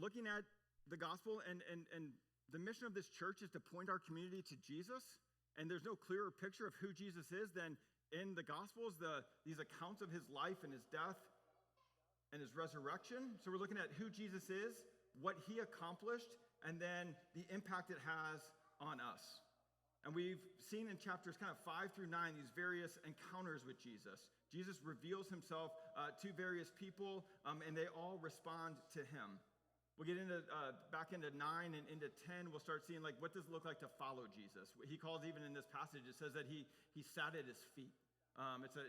looking at the gospel, and the mission of this church is to point our community to Jesus, and there's no clearer picture of who Jesus is than in the Gospels, these accounts of his life and his death and his resurrection. So we're looking at who Jesus is, what he accomplished, and then the impact it has on us. And we've seen in chapters kind of 5 through 9 these various encounters with Jesus. Jesus reveals himself to various people, and they all respond to him. We'll get into back into 9 and into 10. We'll start seeing what does it look like to follow Jesus. He calls, even in this passage, it says that he sat at his feet.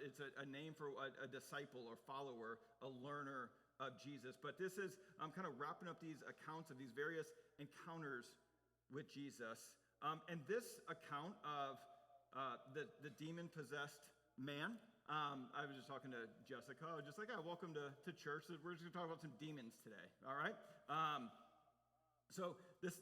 It's a name for a disciple or follower, a learner of Jesus. But this is kind of wrapping up these accounts of these various encounters with Jesus. And this account of the demon-possessed man, I was just talking to Jessica. I was just like, welcome to church. We're just going to talk about some demons today, all right? So this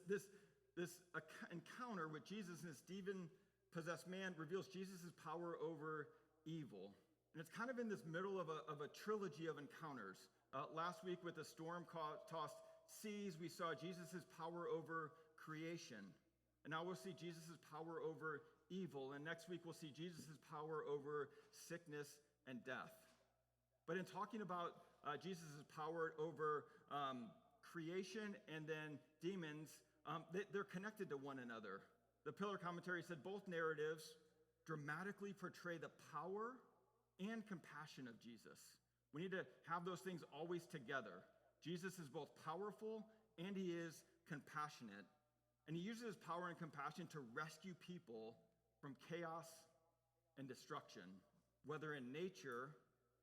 encounter with Jesus and this demon-possessed man reveals Jesus' power over evil. And it's kind of in this middle of a trilogy of encounters. Last week with the storm-tossed seas, we saw Jesus' power over creation. And now we'll see Jesus' power over evil. And next week we'll see Jesus' power over sickness and death. But in talking about Jesus' power over creation and then demons, they're connected to one another. The Pillar Commentary said both narratives dramatically portray the power and compassion of Jesus. We need to have those things always together. Jesus is both powerful and he is compassionate. And he uses his power and compassion to rescue people from chaos and destruction, whether in nature,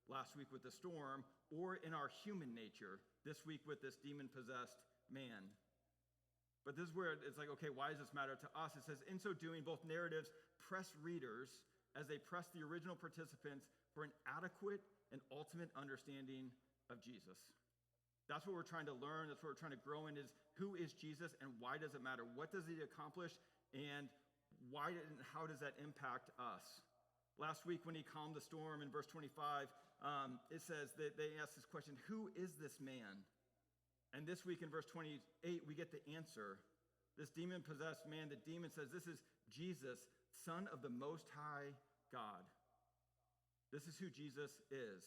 last week with the storm, or in our human nature, this week with this demon-possessed man. But this is where it's like, okay, why does this matter to us? It says, in so doing, both narratives press readers as they press the original participants for an adequate and ultimate understanding of Jesus. That's what we're trying to learn. That's what we're trying to grow in, is who is Jesus and why does it matter? What does he accomplish and why and how does that impact us? Last week when he calmed the storm in verse 25, it says that they asked this question, who is this man? And this week in verse 28, we get the answer. This demon-possessed man, the demon says, this is Jesus, Son of the Most High God. This is who Jesus is.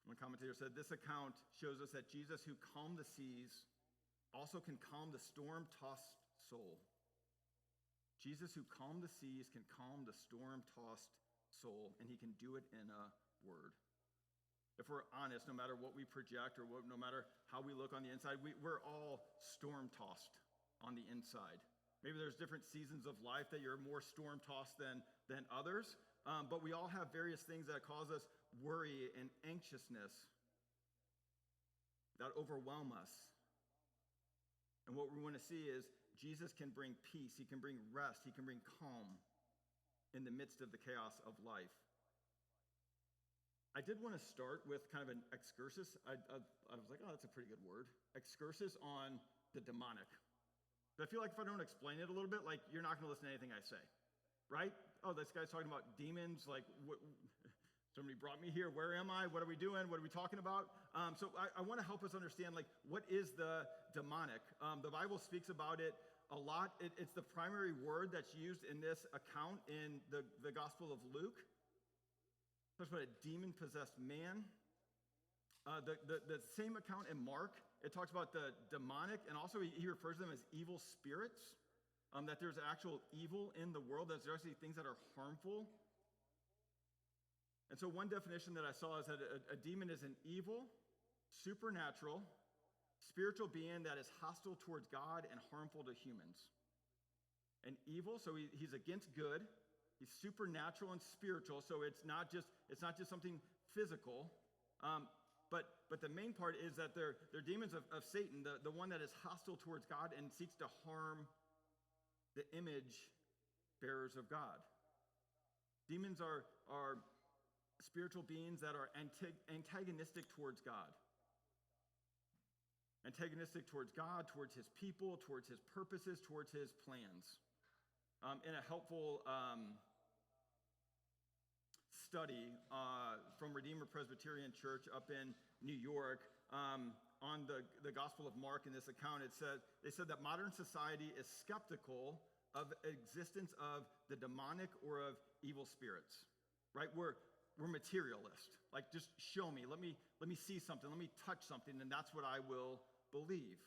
One commentator said, this account shows us that Jesus, who calmed the seas, also can calm the storm-tossed soul. Jesus, who calmed the seas, can calm the storm-tossed soul, and he can do it in a word. If we're honest, no matter what we project or no matter how we look on the inside, we're all storm-tossed on the inside. Maybe there's different seasons of life that you're more storm-tossed than others, but we all have various things that cause us worry and anxiousness that overwhelm us. And what we want to see is Jesus can bring peace, he can bring rest, he can bring calm in the midst of the chaos of life. I did want to start with kind of an excursus. I was like, that's a pretty good word. Excursus on the demonic. But I feel like if I don't explain it a little bit, you're not going to listen to anything I say, right? Oh, this guy's talking about demons. Somebody brought me here. Where am I? What are we doing? What are we talking about? So I want to help us understand, what is the demonic? The Bible speaks about it a lot. It's the primary word that's used in this account in the Gospel of Luke. It talks about a demon-possessed man. The same account in Mark, it talks about the demonic, and also he refers to them as evil spirits, that there's actual evil in the world, that there's actually things that are harmful. And so one definition that I saw is that a demon is an evil, supernatural, spiritual being that is hostile towards God and harmful to humans. An evil, so he's against good. He's supernatural and spiritual, so it's not just something physical. But the main part is that they're demons of Satan, the one that is hostile towards God and seeks to harm the image bearers of God. Demons are spiritual beings that are antagonistic towards God. Antagonistic towards God, towards his people, towards his purposes, towards his plans. In a helpful study from Redeemer Presbyterian Church up in New York on on the Gospel of Mark in this account, they said that modern society is skeptical of existence of the demonic or of evil spirits, right? We're materialist. Like, just show me. Let me see something. Let me touch something, and that's what I will believe.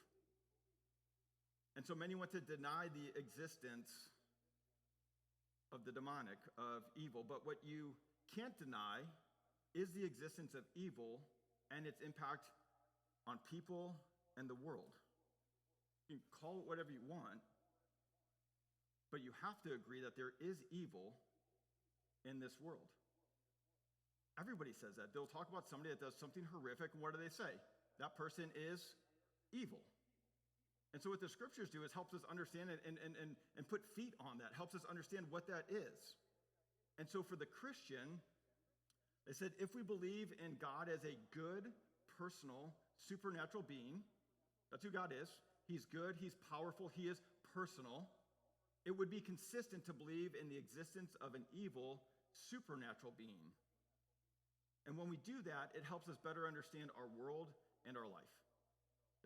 And so many want to deny the existence of the demonic, of evil. But what you can't deny is the existence of evil and its impact on people and the world. You can call it whatever you want, but you have to agree that there is evil in this world. Everybody says that. They'll talk about somebody that does something horrific, and what do they say? That person is evil. And so what the scriptures do is helps us understand and put feet on that, helps us understand what that is. And so for the Christian, they said, if we believe in God as a good, personal, supernatural being, that's who God is. He's good, he's powerful, he is personal. It would be consistent to believe in the existence of an evil, supernatural being. And when we do that, it helps us better understand our world and our life.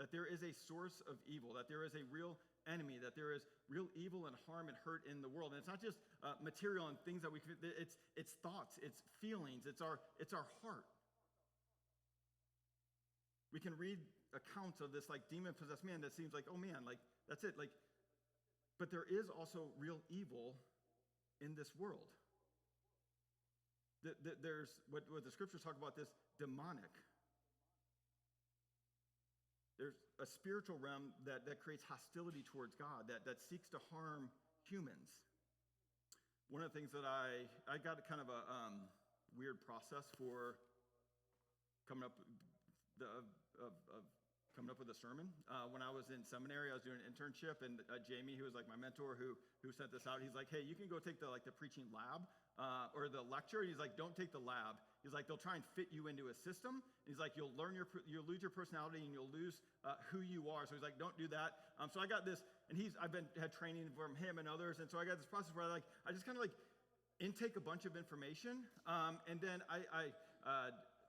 That there is a source of evil, that there is a real enemy, that there is real evil and harm and hurt in the world. And it's not just material and things that it's thoughts, it's feelings, it's our heart. We can read accounts of this like demon-possessed man that seems like, oh man, like that's it. Like, but there is also real evil in this world. There's what the scriptures talk about, this demonic. There's a spiritual realm that creates hostility towards God, that seeks to harm humans. One of the things that I got kind of a weird process for coming up coming up with a sermon. When I was in seminary, I was doing an internship, and Jamie, who was like my mentor, who sent this out, he's like, hey, you can go take the preaching lab or the lecture. He's like, don't take the lab. He's like, they'll try and fit you into a system. He's like, you'll lose your personality and you'll lose who you are. So he's like, don't do that. So I got this, and I've had training from him and others, and so I got this process where I just kind of intake a bunch of information, and then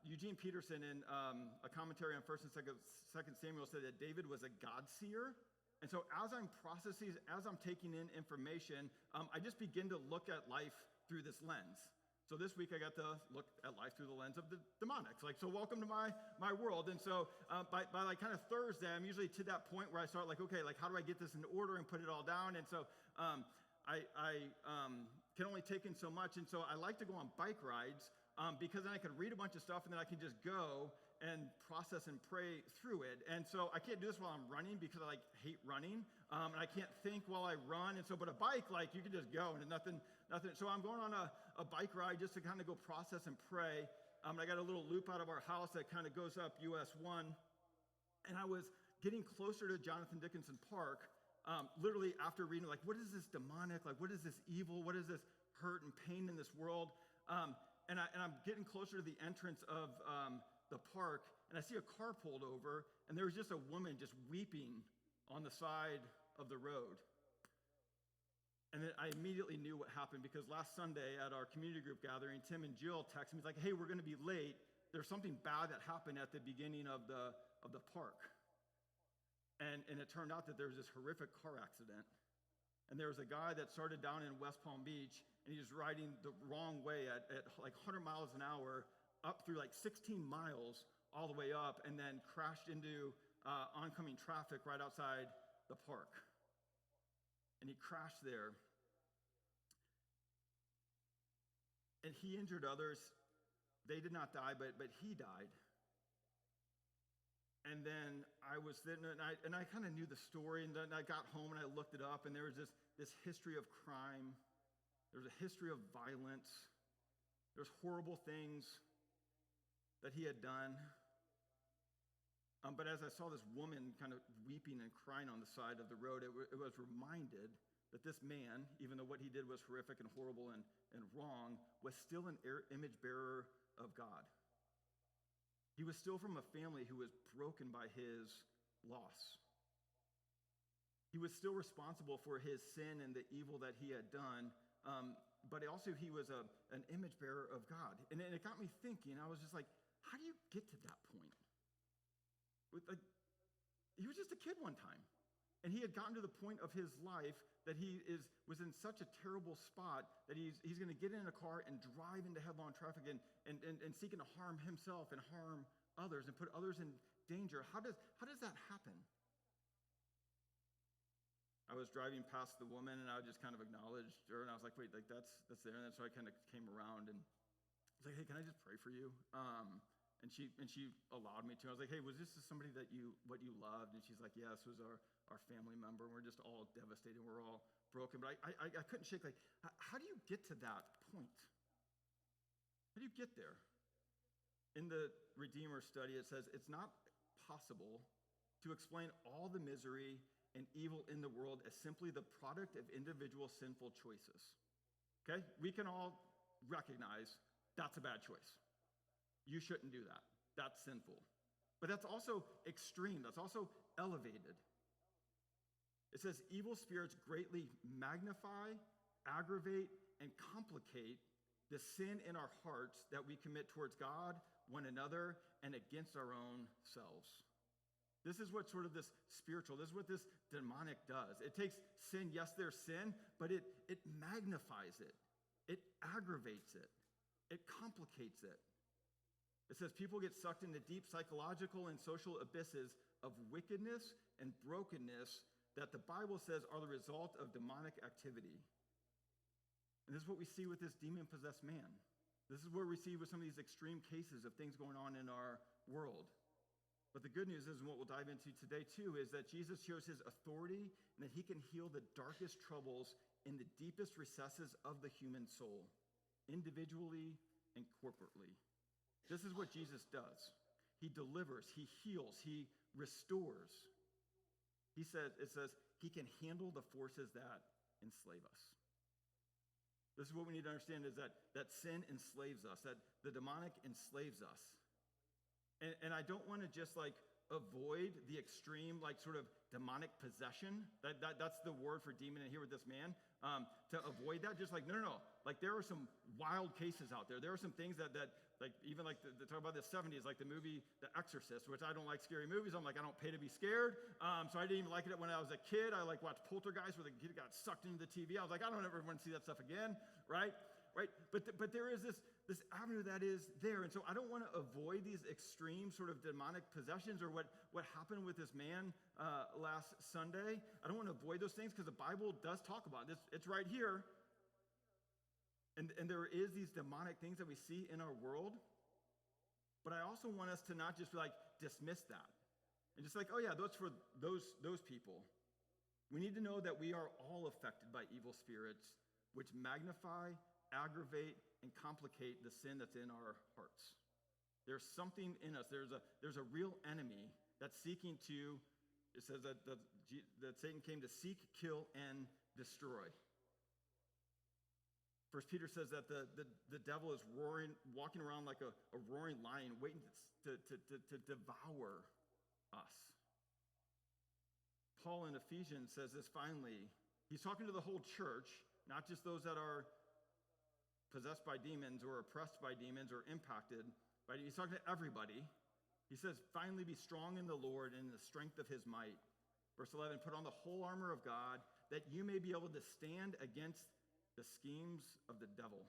Eugene Peterson in a commentary on 1st and 2nd Samuel said that David was a God-seer. And so as I'm processing, as I'm taking in information, I just begin to look at life through this lens. So this week I got to look at life through the lens of the demonics. So welcome to my world. And so by kind of Thursday, I'm usually to that point where I start okay, how do I get this in order and put it all down? And so I can only take in so much. And so I like to go on bike rides because then I can read a bunch of stuff and then I can just go and process and pray through it. And so I can't do this while I'm running because I hate running. And I can't think while I run. And so, but a bike, you can just go and nothing. So I'm going on a bike ride just to kind of go process and pray. I got a little loop out of our house that kind of goes up US 1. And I was getting closer to Jonathan Dickinson Park, literally after reading, what is this demonic? What is this evil? What is this hurt and pain in this world? And I'm getting closer to the entrance of the park, and I see a car pulled over, and there was just a woman just weeping on the side of the road. And then I immediately knew what happened, because last Sunday at our community group gathering, Tim and Jill texted me, hey, we're going to be late. There's something bad that happened at the beginning of the park. And it turned out that there was this horrific car accident. And there was a guy that started down in West Palm Beach, and he was riding the wrong way at 100 miles an hour up through 16 miles all the way up, and then crashed into oncoming traffic right outside the park. And he crashed there. And he injured others. They did not die, but he died. And then I was sitting, and I kind of knew the story, and then I got home and I looked it up, and there was this history of crime. There's a history of violence. There's horrible things that he had done. But as I saw this woman kind of weeping and crying on the side of the road, it was reminded that this man, even though what he did was horrific and horrible and wrong, was still an image bearer of God. He was still from a family who was broken by his loss. He was still responsible for his sin and the evil that he had done, but also he was an image bearer of God. And it got me thinking. I was just how do you get to that point? He was just a kid one time. And he had gotten to the point of his life that was in such a terrible spot that he's going to get in a car and drive into headlong traffic and seeking to harm himself and harm others and put others in danger. How does that happen? I was driving past the woman and I just kind of acknowledged her and I was like, wait, like that's there. And then so I kind of came around and I was like, hey, can I just pray for you? And she allowed me to. I was like, hey, was this somebody that you loved? And she's like, yes, it was our family member. And we're just all devastated. We're all broken. But I couldn't shake, like, how do you get to that point? How do you get there? In the Redeemer study, it says, it's not possible to explain all the misery and evil in the world as simply the product of individual sinful choices. Okay? We can all recognize that's a bad choice. You shouldn't do that. That's sinful. But that's also extreme. That's also elevated. It says evil spirits greatly magnify, aggravate, and complicate the sin in our hearts that we commit towards God, one another, and against our own selves. This is what sort of this spiritual, this is what this demonic does. It takes sin, yes, there's sin, but it magnifies it. It aggravates it. It complicates it. It says people get sucked into deep psychological and social abysses of wickedness and brokenness that the Bible says are the result of demonic activity. And this is what we see with this demon-possessed man. This is where we see with some of these extreme cases of things going on in our world. But the good news is, and what we'll dive into today too, is that Jesus shows his authority and that he can heal the darkest troubles in the deepest recesses of the human soul, individually and corporately. This is what Jesus does. He delivers, he heals, he restores. It says he can handle the forces that enslave us. This is what we need to understand, is that sin enslaves us, that the demonic enslaves us. And I don't want to just like avoid the extreme, like sort of demonic possession. That's the word for demon in here with this man. To avoid that, just like, no. Like there are some wild cases out there. There are some things that like even like the talk about the 70s, like the movie The Exorcist, which I don't like scary movies. I'm like, I don't pay to be scared. So I didn't even like it when I was a kid. I like watched Poltergeist where the kid got sucked into the TV. I was like, I don't ever want to see that stuff again, right? But there is this avenue that is there. And so I don't want to avoid these extreme sort of demonic possessions or what happened with this man last Sunday. I don't want to avoid those things because the Bible does talk about it. It's right here. And there is these demonic things that we see in our world. But I also want us to not just like dismiss that. And just like, oh yeah, those for those people. We need to know that we are all affected by evil spirits, which magnify, aggravate, and complicate the sin that's in our hearts. There's something in us. There's a real enemy that's seeking to, it says that Satan came to seek, kill, and destroy. First Peter says that the devil is roaring, walking around like a roaring lion, waiting to devour us. Paul in Ephesians says this finally. He's talking to the whole church, not just those that are possessed by demons or oppressed by demons or impacted by demons. He's talking to everybody. He says, finally be strong in the Lord and in the strength of his might. Verse 11, put on the whole armor of God that you may be able to stand against the schemes of the devil.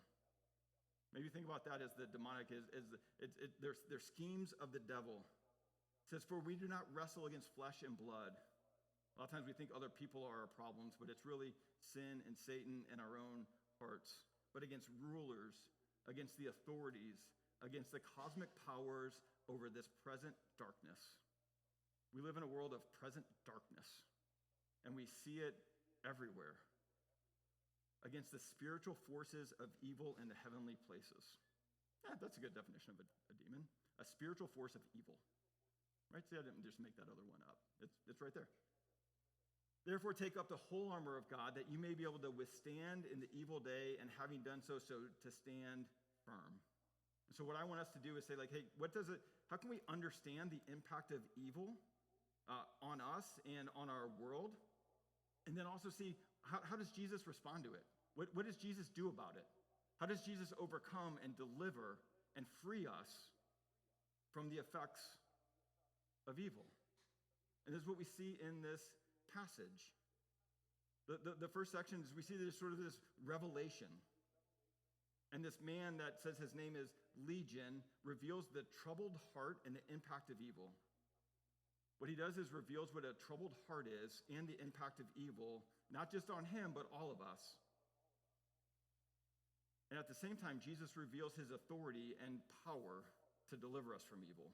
Maybe think about that as the demonic they're schemes of the devil. It says, for we do not wrestle against flesh and blood. A lot of times we think other people are our problems, but it's really sin and Satan in our own hearts. But against rulers, against the authorities, against the cosmic powers over this present darkness. We live in a world of present darkness, and we see it everywhere. Against the spiritual forces of evil in the heavenly places. Yeah, that's a good definition of a demon. A spiritual force of evil. Right? See, I didn't just make that other one up. It's right there. Therefore, take up the whole armor of God that you may be able to withstand in the evil day, and having done so to stand firm. And so what I want us to do is say, like, hey, how can we understand the impact of evil on us and on our world? And then also see, how does Jesus respond to it? What does Jesus do about it? How does Jesus overcome and deliver and free us from the effects of evil. And this is what we see in this passage. The first section is we see this sort of this revelation. And this man that says his name is Legion reveals the troubled heart and the impact of evil. What he does is reveals what a troubled heart is and the impact of evil, not just on him, but all of us. And at the same time, Jesus reveals his authority and power to deliver us from evil.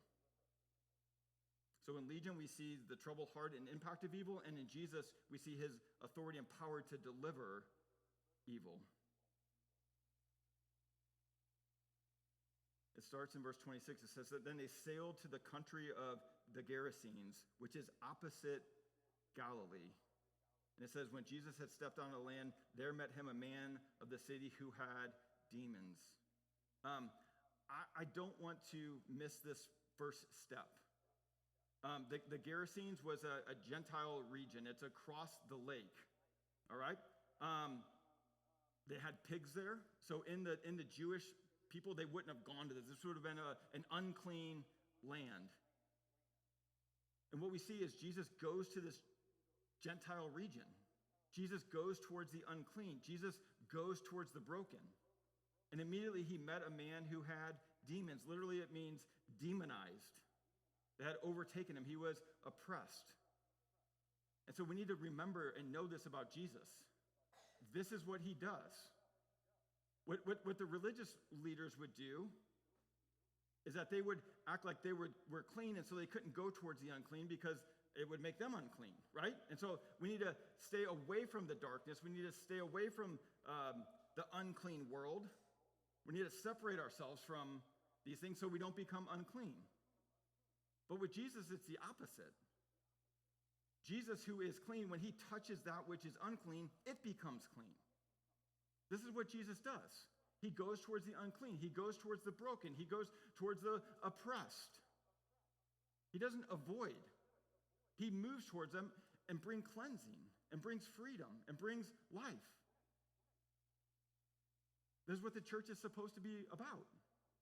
So in Legion, we see the troubled heart and impact of evil, and in Jesus, we see his authority and power to deliver evil. It starts in verse 26. It says that then they sailed to the country of the Gerasenes, which is opposite Galilee. And it says, when Jesus had stepped on the land, there met him a man of the city who had demons. I don't want to miss this first step. The Gerasenes was a Gentile region. It's across the lake, all right? They had pigs there. So in the Jewish people, they wouldn't have gone to this. This would have been an unclean land. And what we see is Jesus goes to this Gentile region. Jesus goes towards the unclean. Jesus goes towards the broken. And immediately he met a man who had demons. Literally, it means demonized. They had overtaken him. He was oppressed. And so we need to remember and know this about Jesus. This is what he does. What the religious leaders would do is that they would act like they were clean, and so they couldn't go towards the unclean because it would make them unclean, right? And so we need to stay away from the darkness. We need to stay away from the unclean world. We need to separate ourselves from these things so we don't become unclean. But with Jesus, it's the opposite. Jesus, who is clean, when he touches that which is unclean, it becomes clean. This is what Jesus does. He goes towards the unclean. He goes towards the broken. He goes towards the oppressed. He doesn't avoid. He moves towards them and brings cleansing and brings freedom and brings life. This is what the church is supposed to be about.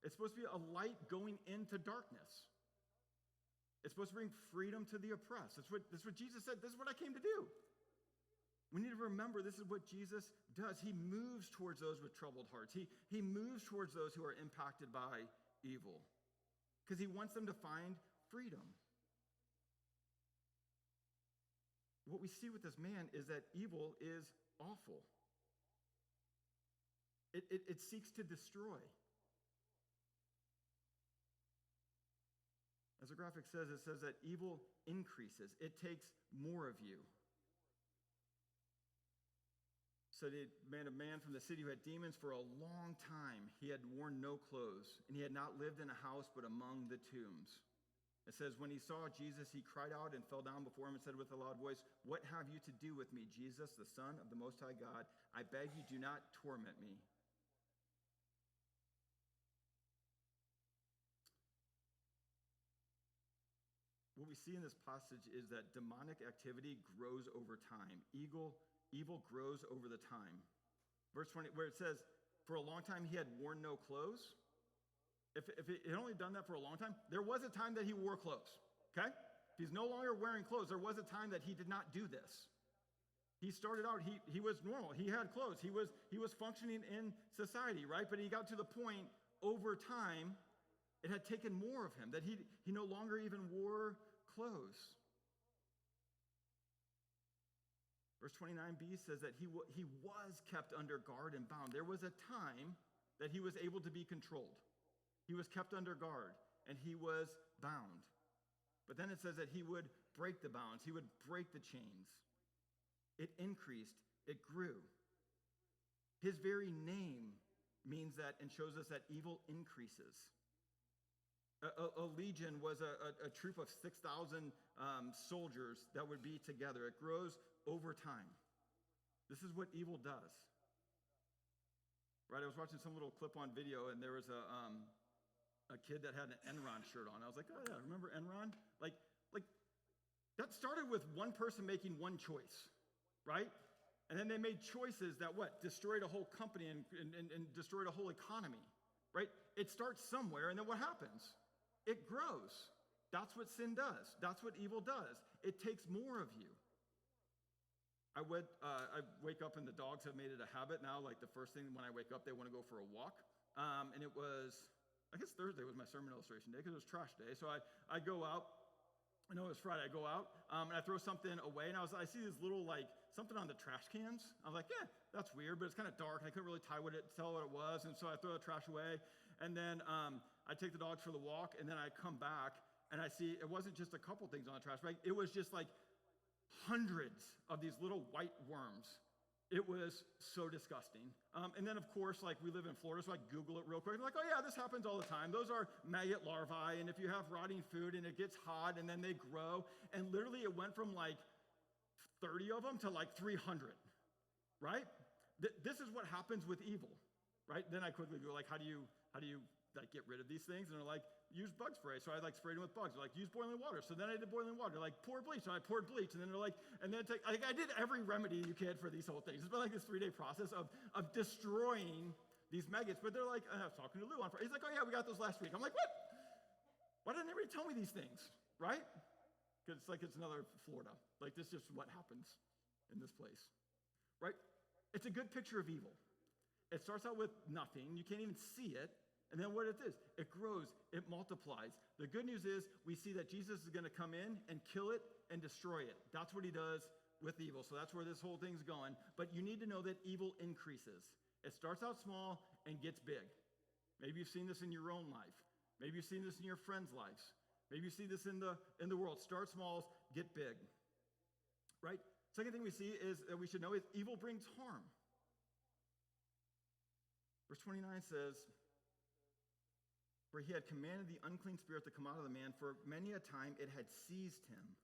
It's supposed to be a light going into darkness. It's supposed to bring freedom to the oppressed. That's what Jesus said. This is what I came to do. We need to remember this is what Jesus does. He moves towards those with troubled hearts. He moves towards those who are impacted by evil because he wants them to find freedom. What we see with this man is that evil is awful. It seeks to destroy. As the graphic says, it says that evil increases. It takes more of you. So they met a man from the city who had demons for a long time. He had worn no clothes, and he had not lived in a house but among the tombs. It says, when he saw Jesus, he cried out and fell down before him and said with a loud voice, "What have you to do with me, Jesus, the Son of the Most High God? I beg you, do not torment me." What we see in this passage is that demonic activity grows over time. Evil grows over the time. Verse 20, where it says, for a long time he had worn no clothes. If he had only done that for a long time, there was a time that he wore clothes, okay? If he's no longer wearing clothes, there was a time that he did not do this. He started out, he was normal. He had clothes. He was functioning in society, right? But he got to the point over time, it had taken more of him, that he no longer even wore clothes. Verse 29b says that he was kept under guard and bound. There was a time that he was able to be controlled. He was kept under guard, and he was bound. But then it says that he would break the bounds. He would break the chains. It increased. It grew. His very name means that and shows us that evil increases. A legion was a troop of 6,000 soldiers that would be together. It grows over time. This is what evil does. Right, I was watching some little clip-on video, and there was a kid that had an Enron shirt on. I was like, oh yeah, remember Enron? Like that started with one person making one choice, right? And then they made choices that destroyed a whole company and destroyed a whole economy, right? It starts somewhere, and then what happens? It grows. That's what sin does. That's what evil does. It takes more of you. I wake up and the dogs have made it a habit now. Like the first thing when I wake up, they want to go for a walk. And it was, I guess Thursday was my sermon illustration day because it was trash day. So I go out. I know it was Friday. I go out and I throw something away. And I see this little like something on the trash cans. I was like, yeah, that's weird, but it's kind of dark. And I couldn't really tell what it was. And so I throw the trash away. And then I take the dogs for the walk. And then I come back and I see it wasn't just a couple things on the trash bag. It was just like hundreds of these little white worms. It was so disgusting. And then, of course, like we live in Florida, so I Google it real quick. I'm like, oh, yeah, this happens all the time. Those are maggot larvae, and if you have rotting food and it gets hot and then they grow, and literally it went from like 30 of them to like 300, right? This is what happens with evil, right? Then I quickly go like, how do you like get rid of these things? And they're like, use bug spray. So I like sprayed them with bugs. They're like, use boiling water. So then I did boiling water. Like, pour bleach. So I poured bleach. And then they're like, and then I did every remedy you can for these whole things. It's been like this 3-day process of destroying these maggots. But they're like, I was talking to Lou on Friday. He's like, oh yeah, we got those last week. I'm like, what? Why didn't anybody tell me these things? Right? Because it's like it's another Florida. Like this is just what happens in this place. Right? It's a good picture of evil. It starts out with nothing. You can't even see it. And then what it is, it grows, it multiplies. The good news is we see that Jesus is going to come in and kill it and destroy it. That's what he does with evil. So that's where this whole thing's going. But you need to know that evil increases. It starts out small and gets big. Maybe you've seen this in your own life. Maybe you've seen this in your friends' lives. Maybe you see this in the world. Start small, get big. Right? Second thing we see is that we should know is evil brings harm. Verse 29 says, for he had commanded the unclean spirit to come out of the man. For many a time it had seized him.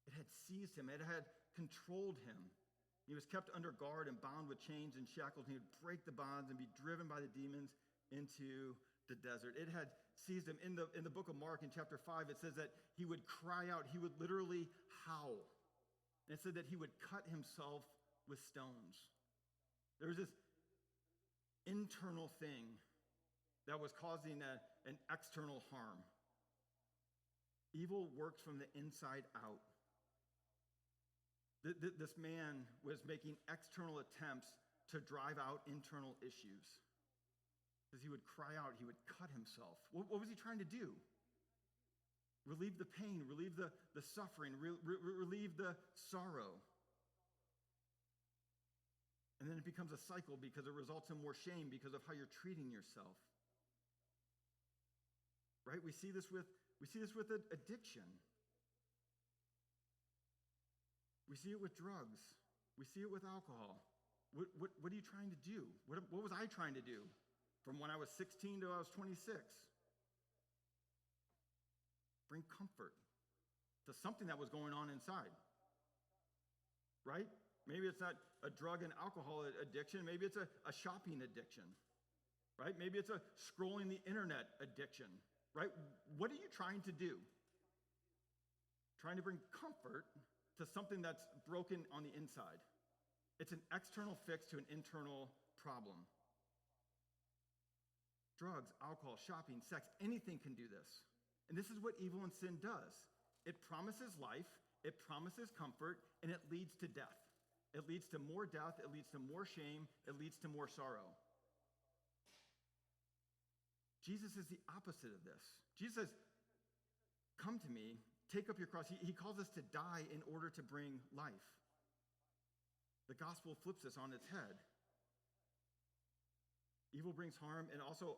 It had seized him. It had controlled him. He was kept under guard and bound with chains and shackles. And he would break the bonds and be driven by the demons into the desert. It had seized him. In the book of Mark in chapter 5, it says that he would cry out. He would literally howl. And it said that he would cut himself with stones. There was this internal thing that was causing an external harm. Evil works from the inside out. This man was making external attempts to drive out internal issues. As he would cry out, he would cut himself. What was he trying to do? Relieve the pain, relieve the suffering, relieve the sorrow. And then it becomes a cycle because it results in more shame because of how you're treating yourself. Right? We see this with addiction. We see it with drugs. We see it with alcohol. What are you trying to do? What was I trying to do from when I was 16 to I was 26? Bring comfort to something that was going on inside. Right? Maybe it's not a drug and alcohol addiction. Maybe it's a shopping addiction. Right? Maybe it's a scrolling the internet addiction. Right? What are you trying to do? Trying to bring comfort to something that's broken on the inside. It's an external fix to an internal problem. Drugs, alcohol, shopping, sex, anything can do this. And this is what evil and sin does. It promises life, it promises comfort, and it leads to death. It leads to more death, it leads to more shame, it leads to more sorrow. Jesus is the opposite of this. Jesus says, come to me, take up your cross. He calls us to die in order to bring life. The gospel flips this on its head. Evil brings harm, and also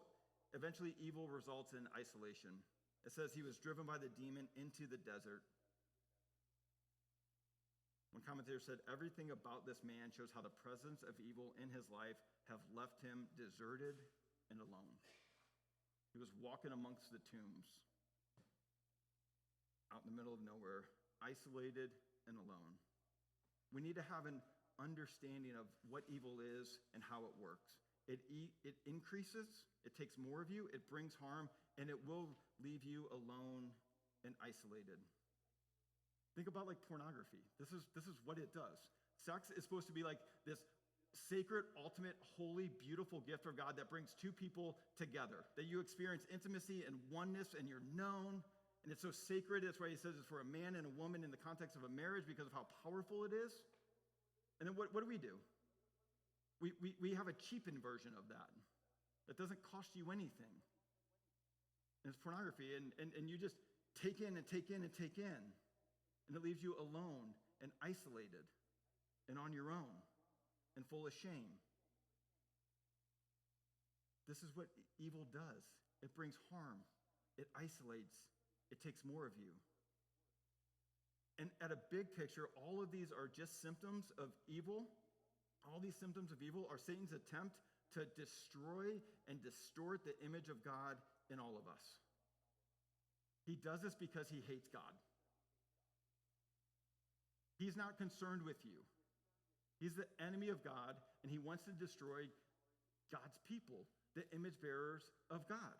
eventually evil results in isolation. It says he was driven by the demon into the desert. One commentator said, everything about this man shows how the presence of evil in his life have left him deserted and alone. He was walking amongst the tombs, out in the middle of nowhere, isolated and alone. We need to have an understanding of what evil is and how it works. It increases, it takes more of you, it brings harm, and it will leave you alone and isolated. Think about like pornography. This is what it does. Sex is supposed to be like this sacred, ultimate, holy, beautiful gift of God that brings two people together, that you experience intimacy and oneness and you're known. and it's so sacred. That's why he says it's for a man and a woman in the context of a marriage because of how powerful it is. And then what do? We have a cheapened version of that. That doesn't cost you anything. And it's pornography, and you just take in and take in and take in. And it leaves you alone and isolated and on your own and full of shame. This is what evil does. It brings harm. It isolates. It takes more of you. And at a big picture, all of these are just symptoms of evil. All these symptoms of evil are Satan's attempt to destroy and distort the image of God in all of us. He does this because he hates God. He's not concerned with you. He's the enemy of God, and he wants to destroy God's people, the image bearers of God.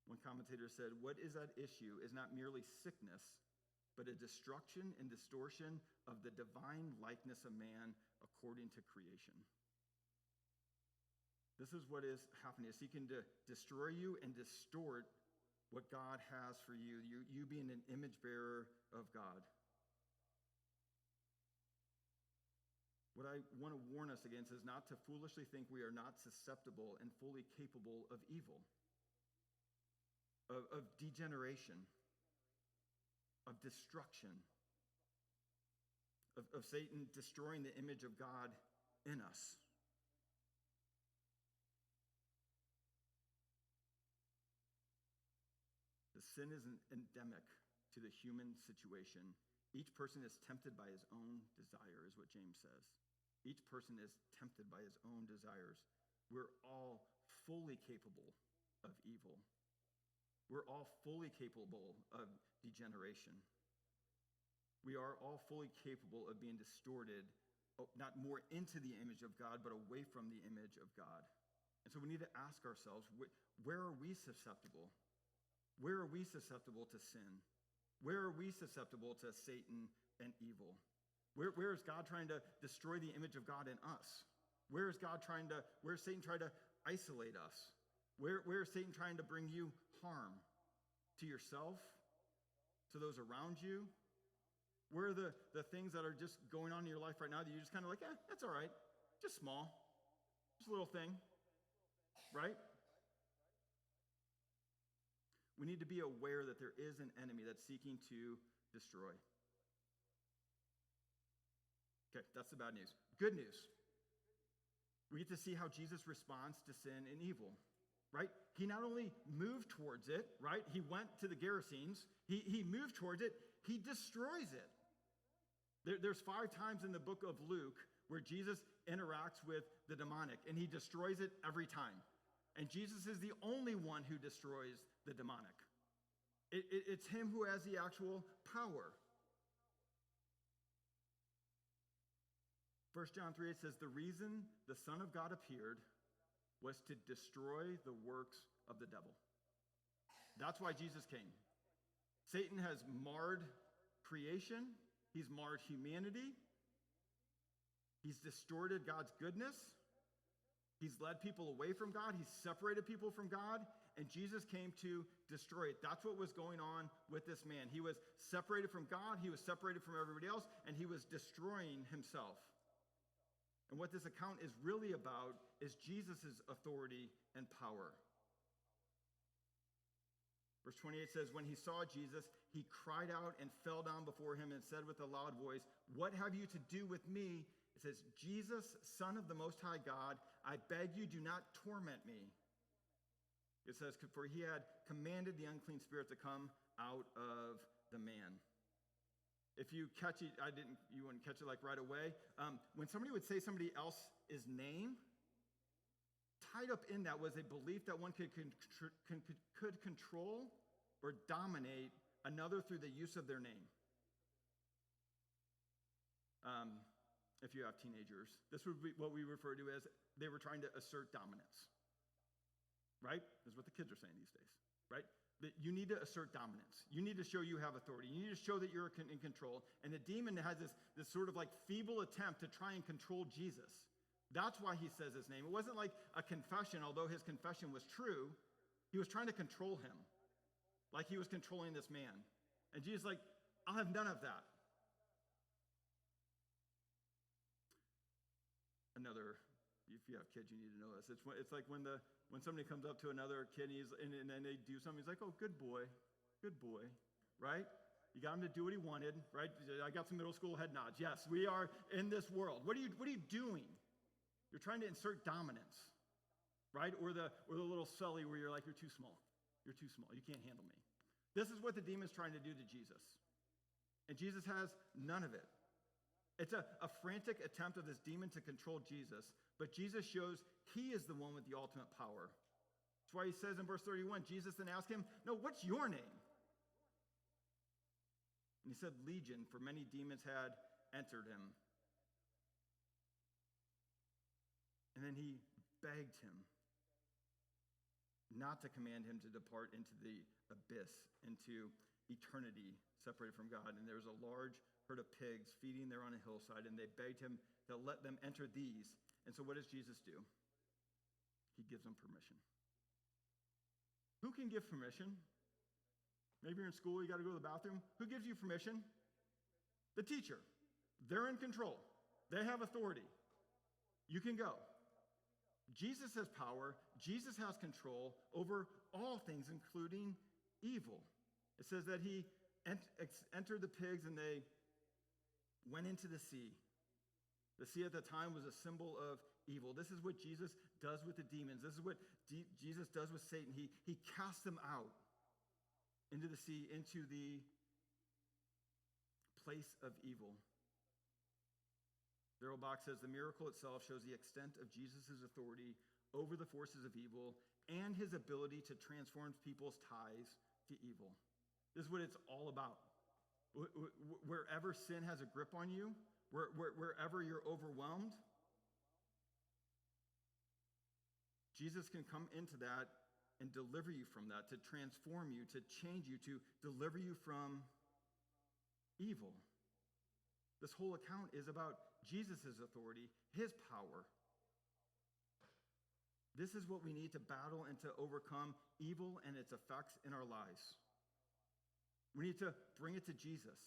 One commentator said, what is at issue is not merely sickness, but a destruction and distortion of the divine likeness of man according to creation. This is what is happening. It's seeking to destroy you and distort what God has for you, you being an image bearer of God. What I want to warn us against is not to foolishly think we are not susceptible and fully capable of evil, of degeneration, of destruction, of Satan destroying the image of God in us. The sin is endemic to the human situation. Each person is tempted by his own desire, is what James says. Each person is tempted by his own desires. We're all fully capable of evil. We're all fully capable of degeneration. We are all fully capable of being distorted, not more into the image of God, but away from the image of God. And so we need to ask ourselves, where are we susceptible? Where are we susceptible to sin? Where are we susceptible to Satan and evil? Where is God trying to destroy the image of God in us? Where is Satan trying to isolate us? Where is Satan trying to bring you harm? To yourself? To those around you? Where are the things that are just going on in your life right now that you're just kind of like, that's all right. Just small. Just a little thing. Right? We need to be aware that there is an enemy that's seeking to destroy. Okay, that's the bad news. Good news. We get to see how Jesus responds to sin and evil, right? He not only moved towards it, right? He went to the Gerasenes. He moved towards it. He destroys it. There's 5 times in the book of Luke where Jesus interacts with the demonic, and he destroys it every time. And Jesus is the only one who destroys the demonic. It's him who has the actual power. 1 John 3:8 says, the reason the Son of God appeared was to destroy the works of the devil. That's why Jesus came. Satan has marred creation. He's marred humanity. He's distorted God's goodness. He's led people away from God. He's separated people from God. And Jesus came to destroy it. That's what was going on with this man. He was separated from God. He was separated from everybody else. And he was destroying himself. And what this account is really about is Jesus' authority and power. Verse 28 says, when he saw Jesus, he cried out and fell down before him and said with a loud voice, what have you to do with me? It says, Jesus, Son of the Most High God, I beg you, do not torment me. It says, for he had commanded the unclean spirit to come out of the man. If you catch it, you wouldn't catch it like right away. When somebody would say somebody else's name, tied up in that was a belief that one could control or dominate another through the use of their name. If you have teenagers, this would be what we refer to as they were trying to assert dominance. Right? That's what the kids are saying these days. Right? That you need to assert dominance. You need to show you have authority. You need to show that you're in control. And the demon has this sort of like feeble attempt to try and control Jesus. That's why he says his name. It wasn't like a confession, although his confession was true. He was trying to control him, like he was controlling this man. And Jesus is like, I'll have none of that. Another, if you have kids, you need to know this. It's like when somebody comes up to another kid and then they do something, he's like, oh, good boy, right? You got him to do what he wanted, right? I got some middle school head nods. Yes, we are in this world. What are you doing? You're trying to insert dominance, right? Or the little sully where you're like, you're too small. You're too small. You can't handle me. This is what the demon's trying to do to Jesus. And Jesus has none of it. It's a frantic attempt of this demon to control Jesus, but Jesus shows he is the one with the ultimate power. That's why he says in verse 31, Jesus then asked him, no, what's your name? And he said, Legion, for many demons had entered him. And then he begged him not to command him to depart into the abyss, into eternity separated from God. And there was a large herd of pigs feeding there on a hillside, and they begged him to let them enter these. And so what does Jesus do? He gives them permission. Who can give permission? Maybe you're in school, you got to go to the bathroom. Who gives you permission? The teacher. They're in control. They have authority. You can go. Jesus has power. Jesus has control over all things, including evil. It says that he entered the pigs and they went into the sea. The sea at the time was a symbol of evil. This is what Jesus does with the demons. This is what Jesus does with Satan. He casts them out into the sea, into the place of evil. Daryl Bach says, the miracle itself shows the extent of Jesus' authority over the forces of evil and his ability to transform people's ties to evil. This is what it's all about. Wherever sin has a grip on you, wherever you're overwhelmed, Jesus can come into that and deliver you from that, to transform you, to change you, to deliver you from evil. This whole account is about Jesus' authority, his power. This is what we need to battle and to overcome evil and its effects in our lives. We need to bring it to Jesus.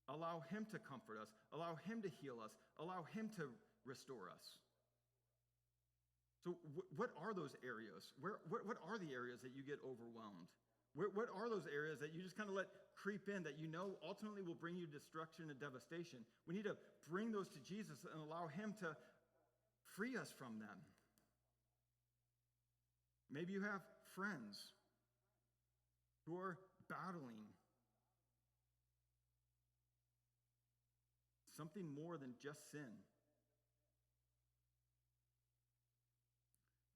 Allow him to comfort us. Allow him to heal us. Allow him to restore us. So what are those areas? What are the areas that you get overwhelmed? What are those areas that you just kind of let creep in that you know ultimately will bring you destruction and devastation? We need to bring those to Jesus and allow him to free us from them. Maybe you have friends who are battling something more than just sin.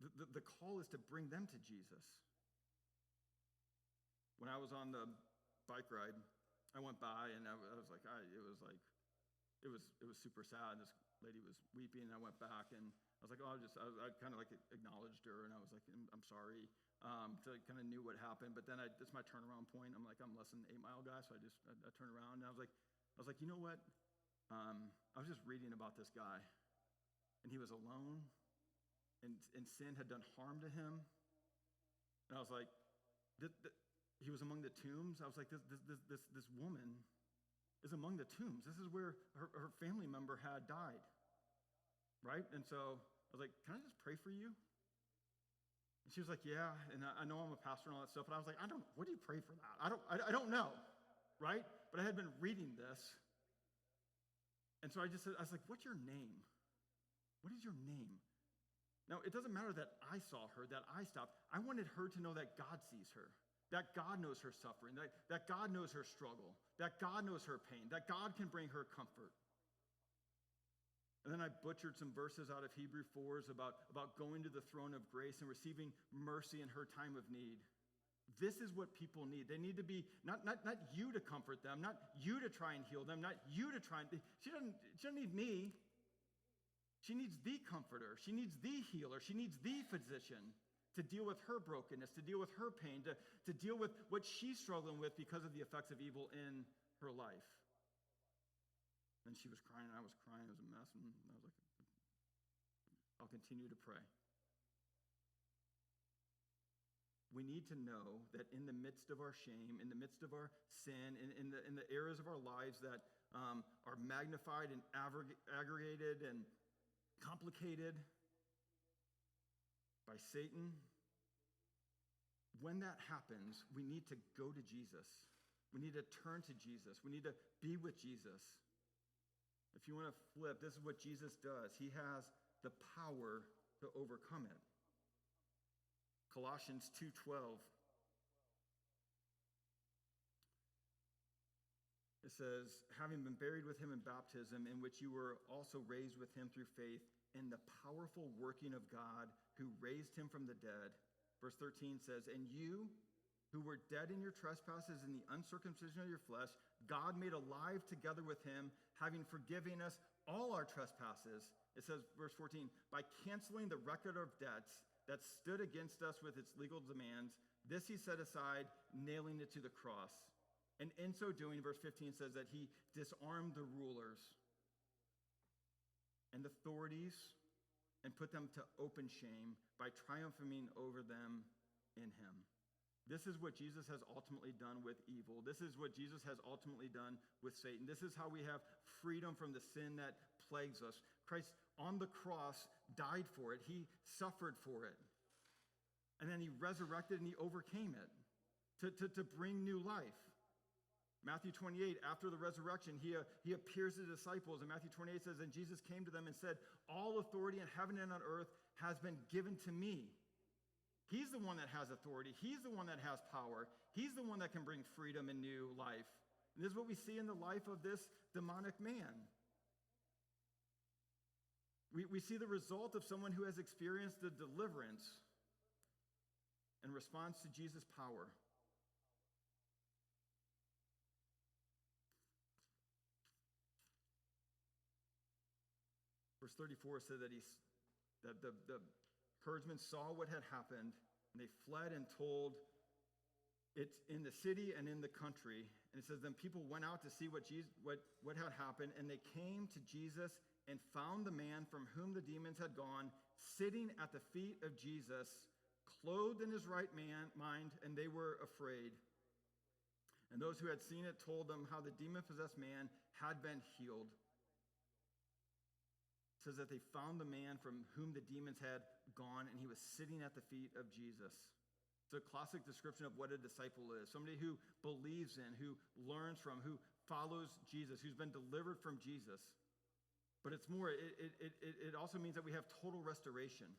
The call is to bring them to Jesus. When I was on the bike ride, I went by and I was like, it was super sad. This lady was weeping, and I went back and I was like, I kind of like acknowledged her, and I was like, I'm sorry. So I kind of knew what happened, but then it's my turnaround point. I'm like, I'm less than an 8 mile guy, so I turned around and I was like, you know what? I was just reading about this guy, and he was alone, and sin had done harm to him. And I was like, he was among the tombs. I was like, this woman is among the tombs. This is where her family member had died, right? And so I was like, can I just pray for you? And she was like, yeah. And I know I'm a pastor and all that stuff, but I was like, what do you pray for that? I don't know, right? But I had been reading this. And so I was like, what's your name? What is your name? Now, it doesn't matter that I saw her, that I stopped. I wanted her to know that God sees her, that God knows her suffering, that God knows her struggle, that God knows her pain, that God can bring her comfort. And then I butchered some verses out of Hebrews 4 about going to the throne of grace and receiving mercy in her time of need. This is what people need. They need to be, not you to comfort them, not you to try and heal them, not you to try and, she doesn't need me. She needs the comforter. She needs the healer. She needs the physician to deal with her brokenness, to deal with her pain, to deal with what she's struggling with because of the effects of evil in her life. And she was crying, and I was crying. It was a mess. And I was like, I'll continue to pray. We need to know that in the midst of our shame, in the midst of our sin, in the areas of our lives that are magnified and aggregated and complicated by Satan, when that happens, we need to go to Jesus. We need to turn to Jesus. We need to be with Jesus. If you want to flip, this is what Jesus does. He has the power to overcome it. Colossians 2:12. It says, having been buried with him in baptism, in which you were also raised with him through faith in the powerful working of God who raised him from the dead. Verse 13 says, and you who were dead in your trespasses and the uncircumcision of your flesh, God made alive together with him, having forgiven us all our trespasses. It says, verse 14, by canceling the record of debts that stood against us with its legal demands, this he set aside, nailing it to the cross. And in so doing, verse 15 says that he disarmed the rulers and authorities and put them to open shame by triumphing over them in him. This is what Jesus has ultimately done with evil. This is what Jesus has ultimately done with Satan. This is how we have freedom from the sin that plagues us. Christ on the cross died for it. He suffered for it. And then he resurrected and he overcame it to bring new life. Matthew 28, after the resurrection, he appears to the disciples. And Matthew 28 says, and Jesus came to them and said, all authority in heaven and on earth has been given to me. He's the one that has authority. He's the one that has power. He's the one that can bring freedom and new life. And this is what we see in the life of this demonic man. We see the result of someone who has experienced the deliverance and responds to Jesus' power. Verse 34 said that the herdsmen saw what had happened, and they fled and told it in the city and in the country. And it says then people went out to see what had happened, and they came to Jesus and found the man from whom the demons had gone sitting at the feet of Jesus, clothed in his right mind, and they were afraid. And those who had seen it told them how the demon-possessed man had been healed. It says that they found the man from whom the demons had gone, and he was sitting at the feet of Jesus. It's a classic description of what a disciple is. Somebody who believes in, who learns from, who follows Jesus, who's been delivered from Jesus. But it's more, it also means that we have total restoration.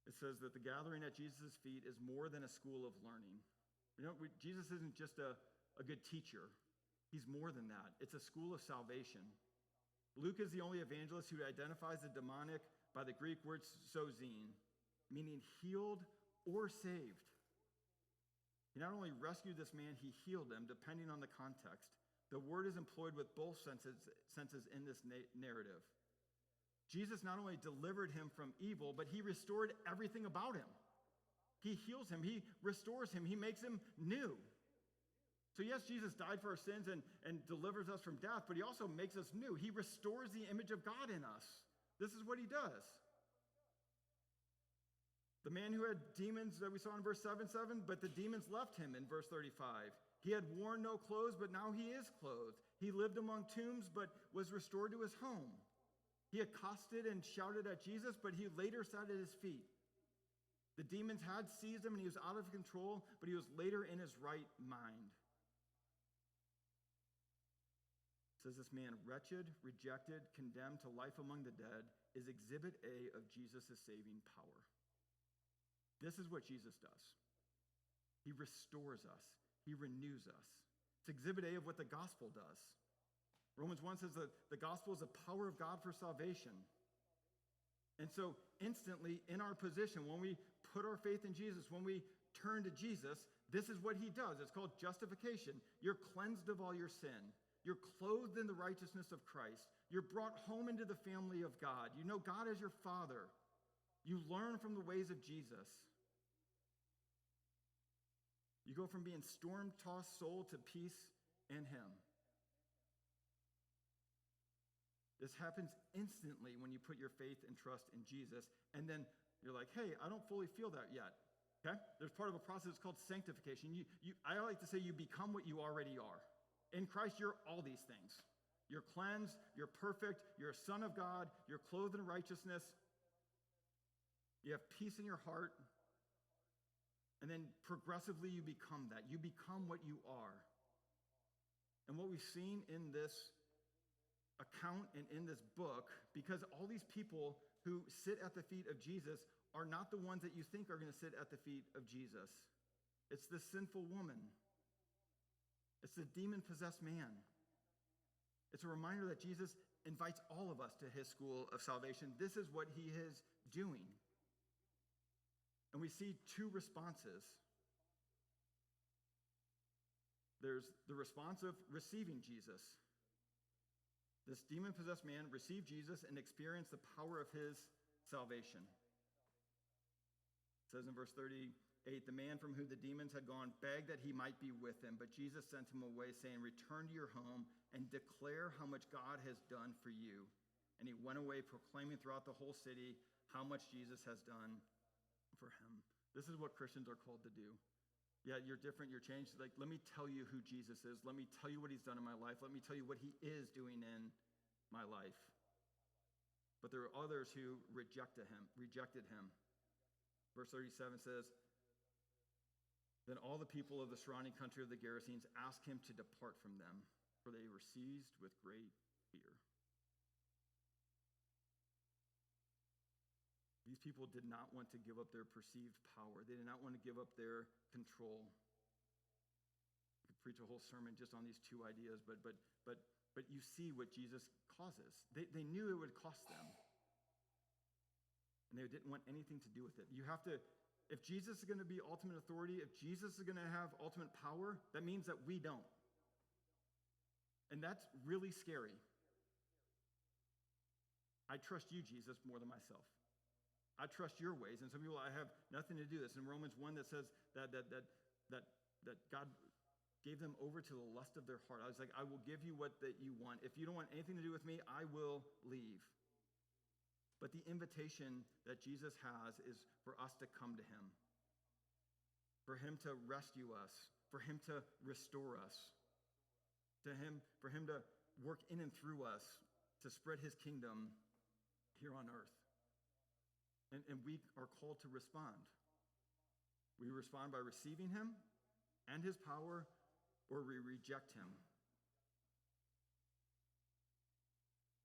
It says that the gathering at Jesus' feet is more than a school of learning. Jesus isn't just a good teacher. He's more than that. It's a school of salvation. Luke is the only evangelist who identifies the demonic by the Greek word sozine, meaning healed or saved. He not only rescued this man, he healed him, depending on the context. The word is employed with both senses in this narrative. Jesus not only delivered him from evil, but he restored everything about him. He heals him, he restores him, he makes him new. So yes, Jesus died for our sins and delivers us from death, but he also makes us new. He restores the image of God in us. This is what he does. The man who had demons that we saw in verse 7, but the demons left him in verse 35. He had worn no clothes, but now he is clothed. He lived among tombs, but was restored to his home. He accosted and shouted at Jesus, but he later sat at his feet. The demons had seized him, and he was out of control, but he was later in his right mind. It says this man, wretched, rejected, condemned to life among the dead, is exhibit A of Jesus' saving power. This is what Jesus does. He restores us. He renews us. It's exhibit A of what the gospel does. Romans 1 says that the gospel is the power of God for salvation. And so instantly in our position, when we put our faith in Jesus, when we turn to Jesus, this is what he does. It's called justification. You're cleansed of all your sin. You're clothed in the righteousness of Christ. You're brought home into the family of God. You know God as your Father. You learn from the ways of Jesus. You go from being storm-tossed soul to peace in him. This happens instantly when you put your faith and trust in Jesus. And then you're like, hey, I don't fully feel that yet. Okay? There's part of a process called sanctification. I like to say you become what you already are. In Christ, you're all these things. You're cleansed, you're perfect, you're a son of God, you're clothed in righteousness, you have peace in your heart, and then progressively you become that. You become what you are. And what we've seen in this account and in this book, because all these people who sit at the feet of Jesus are not the ones that you think are going to sit at the feet of Jesus. It's the sinful woman. It's the demon-possessed man. It's a reminder that Jesus invites all of us to his school of salvation. This is what he is doing. And we see two responses. There's the response of receiving Jesus. This demon-possessed man received Jesus and experienced the power of his salvation. It says in verse 38, the man from whom the demons had gone begged that he might be with him, but Jesus sent him away, saying, return to your home and declare how much God has done for you. And he went away proclaiming throughout the whole city how much Jesus has done for him. This is what Christians are called to do. Yeah, you're different, you're changed. Like, let me tell you who Jesus is. Let me tell you what he's done in my life. Let me tell you what he is doing in my life. But there are others who rejected him. Verse 37 says, then all the people of the surrounding country of the Gerasenes asked him to depart from them, for they were seized with great fear. These people did not want to give up their perceived power. They did not want to give up their control. I could preach a whole sermon just on these two ideas, but you see what Jesus causes. They knew it would cost them. And they didn't want anything to do with it. You have to, if Jesus is going to be ultimate authority, if Jesus is going to have ultimate power, that means that we don't. And that's really scary. I trust you, Jesus, more than myself. I trust your ways. And some people, I have nothing to do this. In Romans 1 that says that God gave them over to the lust of their heart. I was like, I will give you what that you want. If you don't want anything to do with me, I will leave. But the invitation that Jesus has is for us to come to him, for him to rescue us, for him to restore us, for him to work in and through us to spread his kingdom here on earth. And we are called to respond. We respond by receiving him and his power, or we reject him